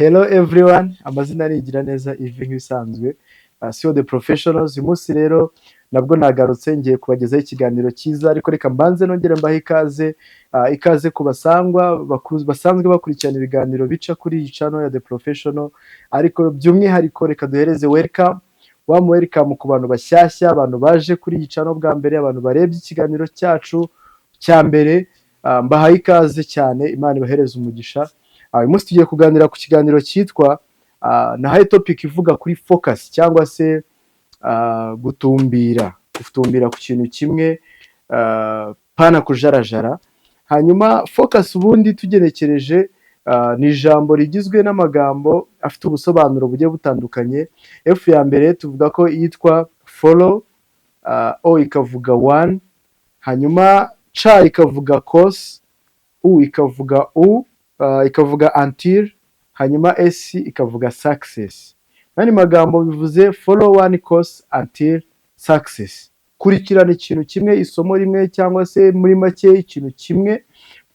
Hello everyone, amazina ni Igiraneza Yves nk'ibisanzwe, CEO The Professionals. Uyu munsi rero nabwo nagarutse ngiye kubagezaho ikiganiro cyiza, ariko reka mbanze nongere mbahe ikaze ku basangwa basanzwe bakurikirana ibiganiro bica kuri iyi channel ya The Professional, ariko by'umwihariko reka duhereze welcome ku bantu bashyashya, abantu baje kuri iyi channel bwa mbere, abantu barebye ikiganiro cyacu cya mbere, mbahaye ikaze cyane, Imana ibahereze umugisha. Uyu munsi tugiye kuganira ku kiganiro cyitwa nahaye topic ivuga kuri focus cyangwa se gutumbira ku kintu kimwe, pana kujarajara. Hanyuma focus ubundi tugenekereje ni ijambo rigizwe n'amagambo afite ubusobanuro bugiye butandukanye. F ya mbere tuvuga ko yitwa follow, O ikavuga one, hanyuma C ikavuga cause, U ikavuga ikavuga until, hanyuma S ikavuga success. Nani magambo bivuze follow one course until success. Kurikirana ikintu kimwe, isomo rimwe, cyangwa se muri make ikintu kimwe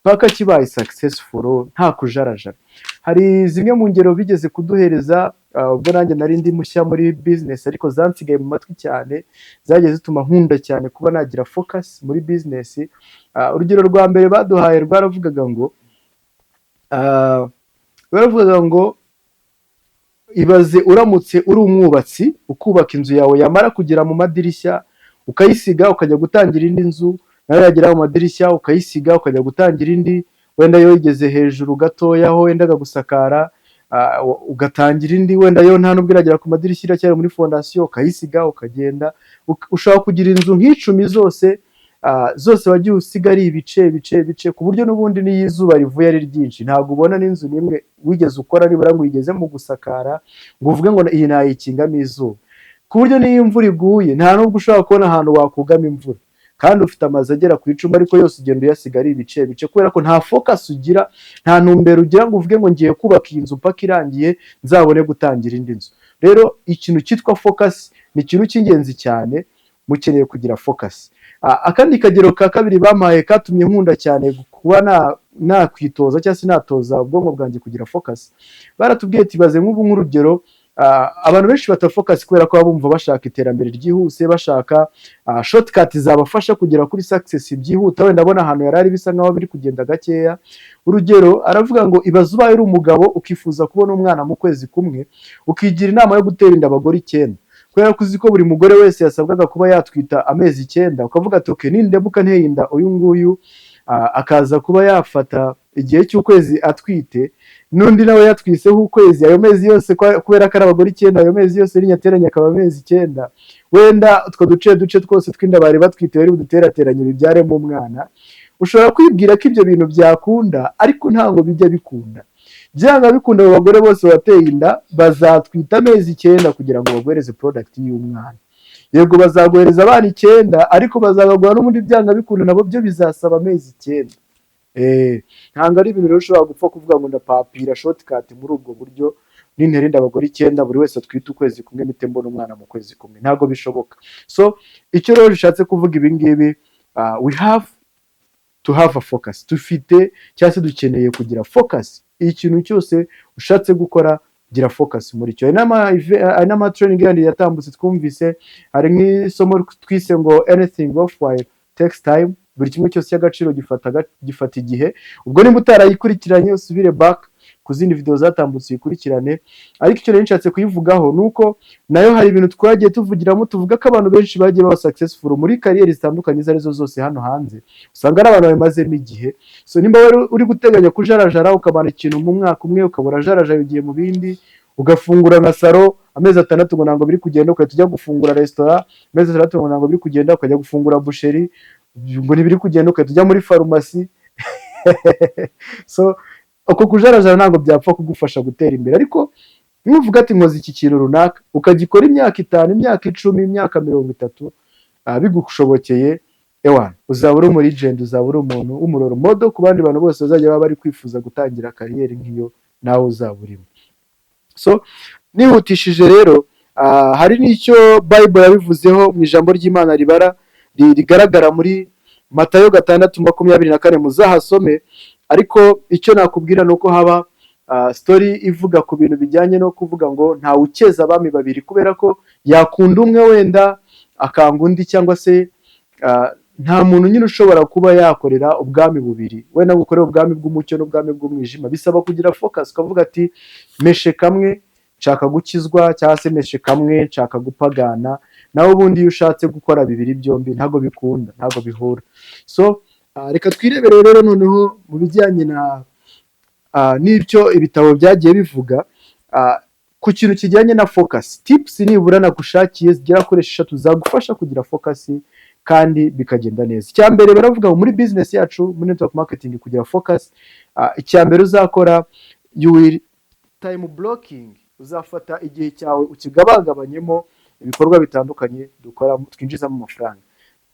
paka kibaye successful nta kujarajara. Hari zimwe mu ngero bigeze kuduhereza ubwo nanjye nari ndi mushya muri business, ariko zansigaye mu matwi cyane, zagiye zituma nkunda cyane kuba nagira focus muri business. Urugero rwa mbere baduhaye rwaravugaga ngo ibaze uramutse uri umwubatsi ukubaka inzu yawe, yamara kugera mu madirishya ukayisiga ukajya gutangira indi nzu, nayo yagera mu madirishya ukayisiga ukajya gutangira indi, wenda yo igeze hejuru gatoya aho wendaga gusakara, ugatangira indi, wenda yo nta nubwo iragera ku madirishya, iracyari muri fondasiyo, ukayisiga ukagenda. Ushobora kugira inzu nk'icumi zose wagiye usiga ari ibice ku buryo n'ubundi n'iyo izuba rivuye ari ryinshi ntabwo ubona n'inzu n'imwe wigeze ukora nibura ngo uyigeze mu gusakara ngo uvuge ngo iyi nayikingamo izuba, ku buryo n'iyo imvura iguye nta nubwo ushobora kubona ahantu wakugama imvura, kandi ufite amazu agera ku icumi ariko yose ugenda uyasiga ari ibice kubera ko nta focus ugira, nta ntumbero ugira ngo uvuge ngo ngiye kubaka iyi nzu paka irangiye nzabone gutangira indi nzu. Rero ikintu cyitwa focus ni ikintu cy'ingenzi cyane, mukeneye kugira focus. Akandi kagero ka kabiri bampaye katumye nkunda cyane kuba nakwitoza cyangwa se natoza ubwonko bwanjye kugira focus. Baratubwiye tibaze nk'urugero, abantu benshi batafocus kubera ko bumva bashaka iterambere ryihuse, bashaka shortcut zabafasha kugera kuri success byihuta, wenda abona ahantu yarari bisa nkaho biri kugenda gakeya. Urugero aravuga ngo ibaze ubaye uri umugabo ukifuza kubona umwana mu kwezi kumwe, ukigira inama yo gutera inda abagore 9, kubera ko uzi ko buri mugore wese yasabwaga kuba yatwita amezi 9, ukavuga ati okay, nindemuka nteye inda uyu nguyu akaza kuba yafata igihe cy'ukwezi atwite, n'undi nawe yatwiseho ukwezi, ayo mezi yose kubera ko ari abagore 9, ayo mezi yose n'inyateranya akaba amezi 9, wenda utwo duce twose tw'inda bari batwite bari buduterateranye bibyaremo umwana. Ushobora kwibwira ko ibyo bintu byakunda, ariko ntabwo bijya bikunda. Byanga bikunda abo bagore bose wateye inda bazatwita amezi 9 kugira ngo baguhereze product y'umwana. Yego bazaguhereza abana 9, ariko bazagaguha n'ubundi byanga bikunda nabo byo bizasaba amezi 9. Ntabwo ari ibintu ushobora gupfa kuvuga ngo ndapapira shortcut muri ubwo buryo, n'interinda abagore 9 buri wese atwita ukwezi kumwe mpite mbona umwana mu kwezi kumwe, ntabwo bishoboka. So icyo rero bishatse kuvuga ibi ngibi, we have to have a focus. Dufite cyangwa se dukeneye kugira focus. Ikintu cyose ushatse gukora gira focus muri cyo. Inama training yandi yatambutse twumvise, hari nk'isomo twise ngo anything worthwhile takes time. Buri kimwe cyose cy'agaciro gifata igihe. Ubwo nimba utarayikurikiranye usubire back ku zindi video zatambutse ikurikirane, ariko icyo rero nshatse kuyivugaho nuko nayo hari ibintu twagiye tuvugiramo, tuvuga ko abantu benshi bagiye baba successful muri career zitandukanye zarizo zose hano hanze, usanga ari abantu bamazemo igihe. So nimba uri guteganya kujarajara ukabana ikintu mu mwaka umwe ukabura jarajaye ugiye mu bindi, ugafungura nka saro amezi 6 ngo ntabwo biri kugenda, ukajya tujya gufungura restaurant amezi 6 ngo ntabwo biri kugenda, ukajya gufungura boucherie ngo ntibiri kugenda, ukajya tujya muri farumasi. So uko kujarajara ntabwo byapfa kugufasha gutera imbere, ariko nuvuga ati nkoze iki kintu runaka ukagikora imyaka 5, imyaka 10, imyaka 30, bigushobokeye, uzaba uri muri legend, uzaba uri umuntu w'umuroro model ku bandi bantu bose bazajya baba bari kwifuza gutangira kariyeri nk'iyo nawe uzaba urimo. So nihutishije rero, hari n'icyo Bible yabivuzeho mu ijambo ry'Imana rigaragara muri Matayo 6:24, muzahasome. Ariko icyo nakubwira nuko haba story ivuga ku bintu bijyanye no kuvuga ngo ntawe ukeza abami babiri, kubera ko yakunda umwe wenda akanga undi, cyangwa se nta muntu nyine ushobora kuba yakorera ubwami bubiri, wenda gukorera ubwami bw'umucyo n'ubwami bw'umwijima. Bisaba kugira focus, ukavuga ati meshe kamwe nshaka gukizwa, cyangwa se meshe kamwe nshaka gupagana. Naho ubundi iyo ushatse gukora bibiri byombi ntago bikunda, ntago bihura. So reka twirebere rero noneho mu bijyanye na n'ibyo ibitabo byagiye bivuga ku kintu kijyanye na focus. Tips nibura nagushakiye zigera kuri 3 zagufasha kugira focus kandi bikagenda neza. Icya mbere baravuga muri business yacu, muri network marketing, kugira focus, icya mbere uzakora, you will time blocking. Uzafata igihe cyawe ukigabagabanyemo ibikorwa bitandukanye dukora twinjizamo amafaranga.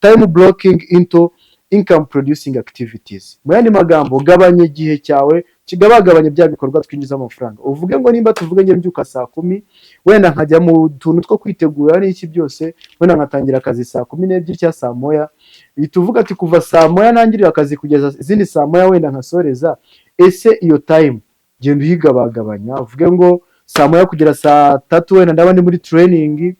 Time blocking into income producing activities. Mu yandi magambo, gabanya igihe cyawe kigabagabanye bya bikorwa twinjizamo amafaranga. Uvuge ngo nimba tuvuge nge mbyuka saa 10, wenda nkajya mu tuntu two kwitegura n'iki byose, wenda nkatangira akazi saa 12 cyangwa saa 1, bituvuga ati kuva saa 1 nangirira akazi kugeza izindi saa 1 wenda nkasoreza. Ese iyo time genda uyigabagabanya, uvuge ngo saa 1 kugera saa 3 wenda ndaba ndi muri training,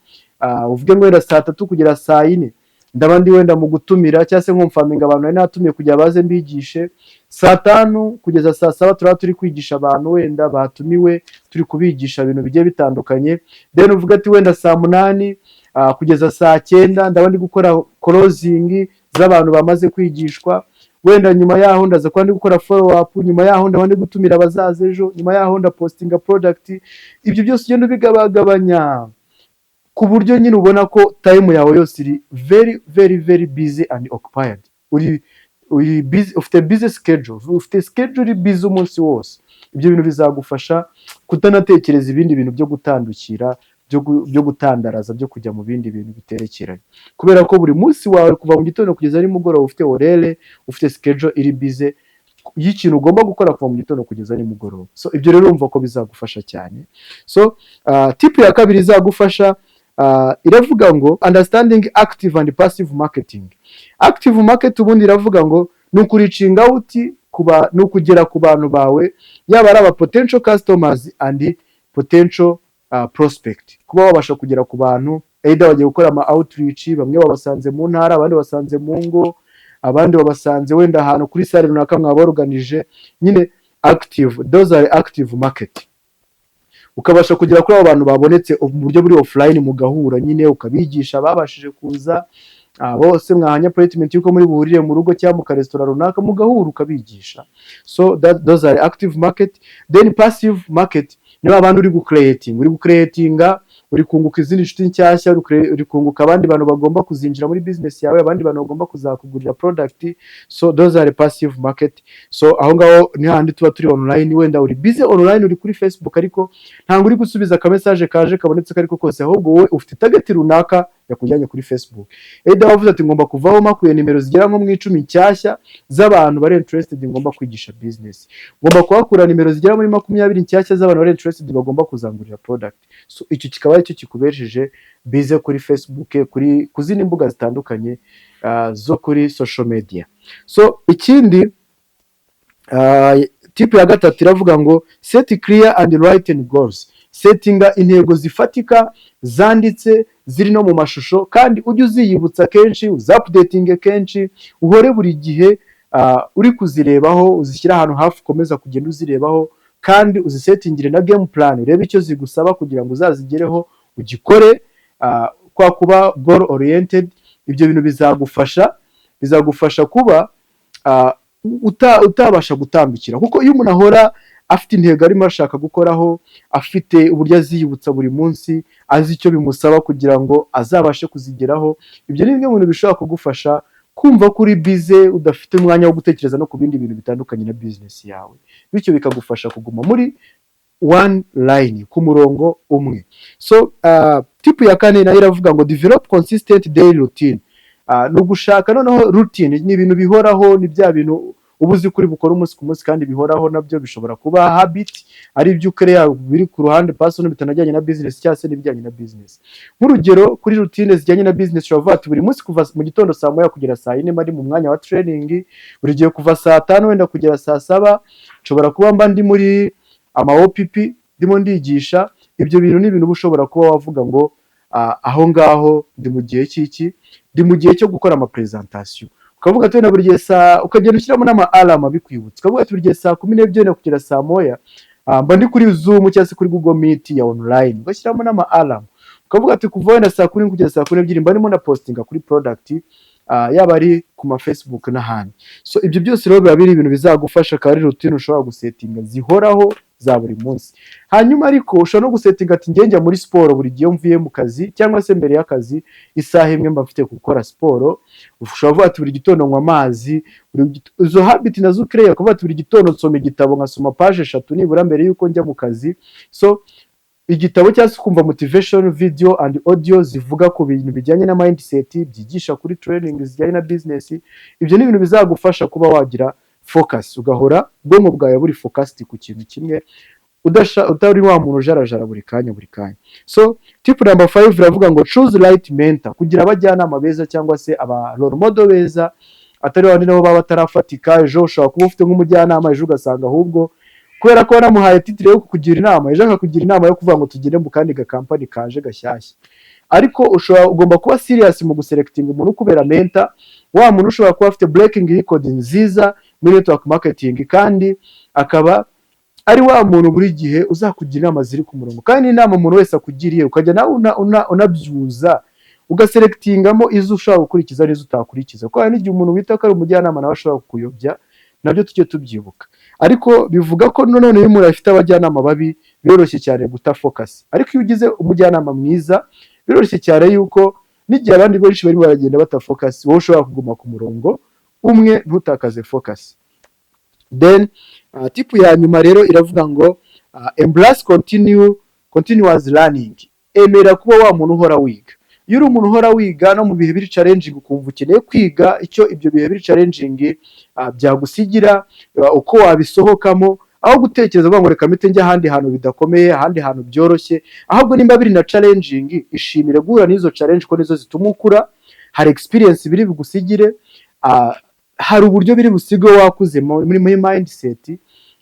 uvuge ngo wenda saa 3 kugera saa 4 ndaba ndi wenda mu gutumira, cyangwa se nkumfaminga abantu nari natumiye kujya baze mbigishe. Saa 5 kugeza saa 7 turaba turi kwigisha abantu wenda batumiwe, turi kubigisha ibintu bigiye bitandukanye. Then uvuga ati wenda saa 8 kugeza saa 9 ndaba ndi gukora closing z'abantu bamaze kwigishwa. Wenda nyuma yaho ndaza kuba ndi gukora follow up, nyuma yaho ndaba ndi gutumira abazaza ejo, nyuma yaho nda postinga product. Ibyo byose ugenda bigabagabanya ku buryo nyine ubona ko time yawe yose iri very busy and occupied. Uri busy, ufite busy schedule, ufite schedule busy umunsi wose. Ibyo bintu bizagufasha kutanatekereza ibindi bintu byo gutandukira, byo gutandaraza, byo kujya mu bindi bintu biterekeranye, kubera ko buri munsi wawe kuva mu gitondo kugeza ari mugoroba ufite orele, ufite schedule iri busy y'ikintu ugomba gukora kuva mu gitondo kugeza ari mugoroba. So ibyo rero umva ko bizagufasha cyane. So tip ya kabiri izagufasha, iravuga ngo understanding active and passive marketing. Active market ubundi iravuga ngo nukuricing out nukugera ku bantu bawe, yaba ari aba potential customers and potential prospect. Kuba wabasha kugera ku bantu, either bagiye gukora ama outreach, bamwe babasanze mu ntara, abandi basanze mu ngo, abandi babasanze wenda ahantu kuri sale runaka mwaborganije. Nyine active, those are active market. Ukabasha kugera kuri abo bantu babonetse mu buryo buri offline, mugahura nyine ukabigisha babashije kuza, bose mwahanya appointment yuko muri buhurire mu rugo cyangwa mu karesitora runaka, mugahura ukabigisha. So those are active market. Then passive market niba abantu uri gucreatinga, uri kunguka izindi nshuti nshyashya, uri kunguka abandi bantu bagomba kuzinjira muri business yawe, abandi bantu bagomba kuzakugurira product. So those are passive market. So aho ngaho ni handi tuba turi online, wenda uri busy online, uri kuri Facebook, ariko ntabwo uri gusubiza ka message kaje kabonetse kariko kose, ahubwo wowe ufite target runaka yakujyanye kuri Facebook. Eda wavuze ati ngomba kuvaho makuye nimero zigera nko mu 10 nshyashya z'abantu bari interested ngomba kwigisha business, ngomba kuhakura nimero zigera muri 20 nshyashya z'abantu bari interested bagomba kuzangurira product. So icyo kikaba aricyo kikubejeje bize kuri Facebook, ku zindi mbuga zitandukanye zo kuri social media. So ikindi tip ya gatatu iravuga ngo set clear and written goals. Settinga intego zifatika zanditse ziri no mu mashusho, kandi ujye uziyibutsa kenshi, uzupdating kenshi, uhore buri gihe uri kuzirebaho, uzishyira ahantu hafi ukomeza kugenda uzirebaho, kandi uzisettingire na game plan. Reba icyo zigusaba kugira ngo uzazigereho ugikore, kwa kuba goal oriented. Ibyo bintu bizagufasha kuba utabasha gutambikira, kuko iyo umuntu ahora afite intego arimo ashaka gukoraho, afite uburyo aziyibutsa buri munsi, azi icyo bimusaba kugira ngo azabashe kuzigeraho, ibyo ni bimwe mu bintu bishobora kugufasha kumva kuri busy, udafite umwanya wo gutekereza no ku bindi bintu bitandukanye na business yawe, bityo bikagufasha kuguma muri one line, ku murongo umwe. So tip ya kane nayo iravuga ngo develop consistent daily routine. No gushaka noneho routine ni ibintu bihoraho, ni bya bintu ubuzi kuri bukora umunsi ku munsi kandi bihoraho, nabyo bishobora kuba habit, ari ibyo ukorera biri ku ruhande personal bitanajyanye na business cyangwa se n'ibijyanye na business. Nk'urugero kuri routine zijyanye na business, ushobora buri munsi kuva mu gitondo saa 1 kugera saa 4 mari mu mwanya wa training, buri gihe kuva saa 5 wenda kugera saa 7 nshobora kuba mba ndi muri ama OPP, ndimo ndigisha. Ibyo bintu ni ibintu uba ushobora kuba wavuga ngo aho ngaho ndi mu gihe cy'iki, ndi mu gihe cyo gukora ama presentation. Ukavuga ati na buri gihe ukagenda ushyiramo n'ama alarm bikwibutsa. Ukavuga ati buri gihe saa 12 kugera saa moya mba ndi kuri Zoom cyangwa se kuri Google Meet ya online. Ugashyiramo n'ama alarm. Ukavuga ati kuva wenda saa 10 kugera saa 12 mba ndimo na postinga kuri product yaba ari ku ma Facebook n'ahandi. So ibyo byose rero biba biri ibintu bizagufasha, kandi routine ushobora gusetinga zihoraho za buri munsi. Hanyuma ariko ushobora no gusetinga ati njya muri siporo buri gihe mvuye mu kazi cyangwa se mbere y'akazi isaha imwe mba mfite gukora siporo. Ushobora kuvuga ati buri gitondo nywa amazi, izo habit nazo create, kuvuga ati buri gitondo nsoma igitabo, nkasoma page 3 nibura mbere y'uko njya mu kazi. So igitabo cyangwa se kumva motivation video and audio zivuga ku bintu bijyanye na mindset, byigisha kuri training zijyanye na business. Ibyo ni ibintu bizagufasha kuba wagira focus, ugahora ubwonko bwawe buri focused ku kintu kimwe, utari wa muntu ujarajara buri kanya. So tip number 5 iravuga ngo choose right mentor, kugira abajyanama beza cyangwa se aba role model beza, atari wandi nabo baba batarafatika. Ejo ushobora kuba ufite nk'umujyanama, ejo ugasanga ahubwo kubera ko wanamuhaye titre yo kukugira inama, ejo akakugira inama yo kuvuga ngo tugire mu kandi company kaje gashyashya. Ariko ugomba kuba serious mu guselecting umuntu kubera mentor. Wa muntu ushobora kuba afite breaking record nziza muri network marketing, kandi akaba ari wa muntu buri gihe uzakugira inama ziri ku murongo, kandi inama umuntu wese akugiriye ukajya nawe unabyuza ugaselectingamo izo ushobora gukurikiza n'izo utakurikiza. Kuko hari n'igihe umuntu wita ko ari umujyanama nawe ashobora kukuyobya, nabyo tujye tubyibuka. Ariko bivuga ko none iyo umuntu afite abajyanama babi biroroshye cyane guta focus, ariko iyo ugize umujyanama mwiza biroroshye cyane yuko n'igihe abandi benshi barimo baragenda bata focus, wowe ushobora kuguma ku murongo umwe ntutakaze focus. Then tip ya nyuma rero iravuga ngo embrace continuous learning. Emera kuba wa muntu uhora wiga. Iyo uri umuntu uhora wiga no mu bihe biri challenging ukumva ukeneye kwiga icyo ibyo bihe biri challenging byagusigira, uko wabisohokamo, aho gutekereza ngo reka mite njya ahandi hantu bidakomeye, ahandi hantu byoroshye. Ahubwo nimba biri na challenging, ishimire guhura n'izo challenge ko nizo zituma ukura. Hari experience biri bigusigire, hari uburyo biri busige wakuze muri mindset,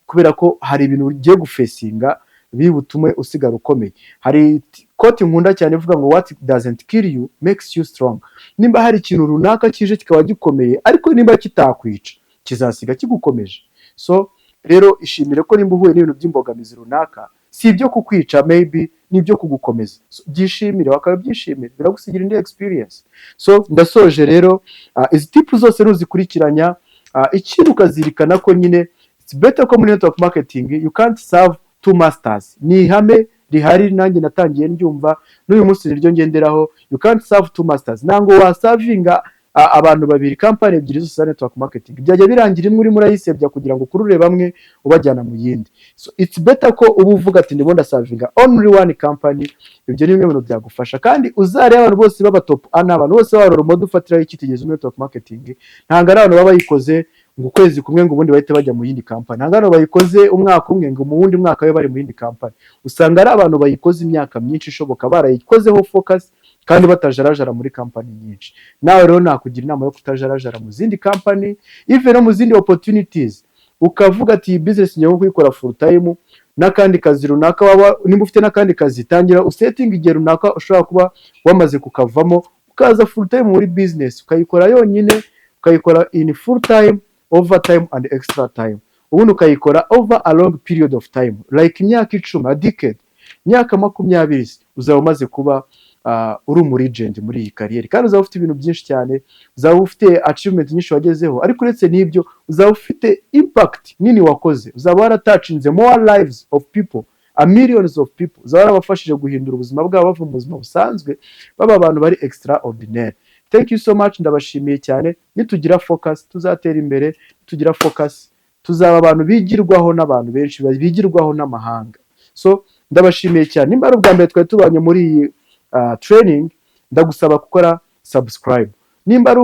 kubera ko hari ibintu ugiye gufesinga bibutume usigara ukomeye. Hari quote nkunda cyane ivuga ngo what doesn't kill you makes you strong. Nimba hari ikintu runaka kije kikaba gikomeye, ariko nimba kitakwica kizasiga kigukomeje. So rero ishimire ko nimba uhuye n'ibintu by'imbogamizi runaka, si ibyo kukwica, maybe nibyo kugukomeza. So byishimire, wakaba byishimire, biragusigira indi experience. So ndasoje rero izi tips zose ruzikurikiranya, ikintu ukazirikana ko nyine it's better ko muri network marketing you can't serve two masters. Ni ihame rihari, nanjye natangiye ndyumva n'uyu munsi niryo ngenderaho. You can't serve two masters. Nango wasavinga abantu babiri, company ebyiri zose network marketing byajya birangira imwe uri murayisebya kugira ngo kurure bamwe ubajyana mu yindi. So it's better ko ubu uvuga ati ndibonda savinga only one company. Ibyo ni bimwe mu byagufasha, kandi uzare abantu bose baba top abantu bose baba role model ufatiraho icyitegererezo network marketing. Ntanga abantu baba bayikoze ngo ukwezi kumwe ngo ubundi bahite bajya mu yindi company. Ntanga abantu bayikoze umwaka umwe ngo mu wundi mwaka we bari mu yindi company. Usanga ari abantu bayikoze imyaka myinshi ishoboka, barayikozeho focus kandi batajarajara muri company nyinshi. Nawe rero nakugira inama yo kutajarajara mu zindi company, even no mu zindi opportunities. Ukavuga ati business ngiye kuyikora full time, nakandi kazi runaka waba nimba ufite nakandi kazi, tangira usetting igihe runaka ushobora kuba wamaze kukavamo, ukaza full time muri business ukayikora yonyine, ukayikora in full time, overtime and extra time. Ubundi ukayikora over a long period of time, like imyaka 10, a decade, imyaka 20 uzaba umaze kuba uri umu legend muri iyi kariyeri, kandi uzaba ufite ibintu byinshi cyane, uzaba ufite achievement nyinshi wagezeho. Ariko uretse n'ibyo uzaba ufite impact nini wakoze, uzaba waratouchinze more lives of people, millions of people. Uzaba warabafashije guhindura ubuzima bwabo bava mu buzima busanzwe baba abantu bari extraordinaire. Thank you so much, ndabashimiye cyane. Nitugira focus tuzatera imbere, tugira focus tuzaba abantu bigirwaho n'abantu benshi, bigirwaho n'amahanga. So ndabashimiye cyane. Nimba ari ubwa mbere twari tubanye muri training, ndagusaba gukora subscribe. Nimba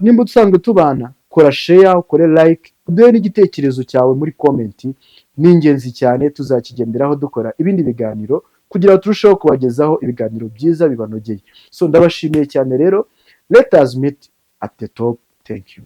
dusanzwe tubana, kora share, ukore like, uduhe n'igitekerezo cyawe muri comment. Ni ingenzi cyane, tuzakigenderaho dukora ibindi biganiro kugira ngo turusheho kubagezaho ibiganiro byiza bibanogeye. So ndabashimiye cyane rero, let us meet at the top. Thank you.